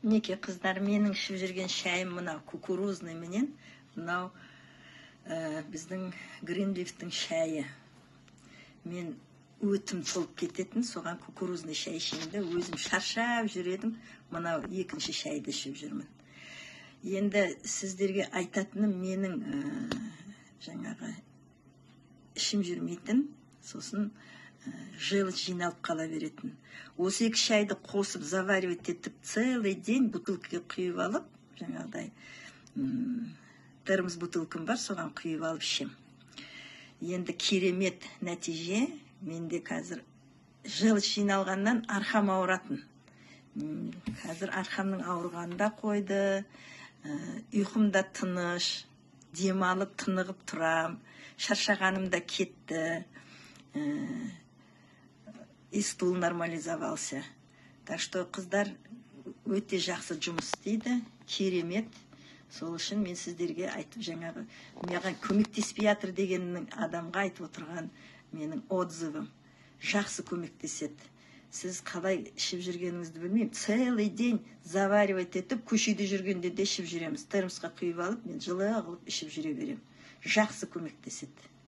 Неке қыздар, менің ішіп жүрген шайым мынау кукурузный менен, мынау біздің Гринлифтің шайы. Мен өтім толып кететін, соған кукурузный шай ішемін, өзім шаршап жүредім, мынау екінші шайды ішіп жүрмін. Енді сіздерге айтатыным менің жаңағы ішім жүрмейтін, сосын желчь жиналып қала беретін. Осы екі шайды қосып заваривать етіп, целый день бутылкаға құйып алып, жаңағыдай термос бутылкам бар, соған құйып алып ішем. Енді керемет нәтиже, менде қазір желчь жиналғаннан арқам ауыратын. Қазір арқамның ауырғаны да қойды, ұйқымда тыныш, демалып тынығып тұрам, шаршағаным да кетті. И стул нормализовался. Так что қыздар өте жақсы жұмыс істейді, керемет. Сол үшін мен сіздерге айтып жаңағы, маған көмектеспей жатыр дегеннің адамға айтып отырған менің отзывым. Жақсы көмектеседі. Сіз қалай ішіп жүргеніңізді білмеймін. Целый день заваривать етіп, көшеде жүргенде де ішіп жүреміз. Термосқа құйып алып, мен жылы қылып ішіп жүре берем. Жақсы көмектеседі.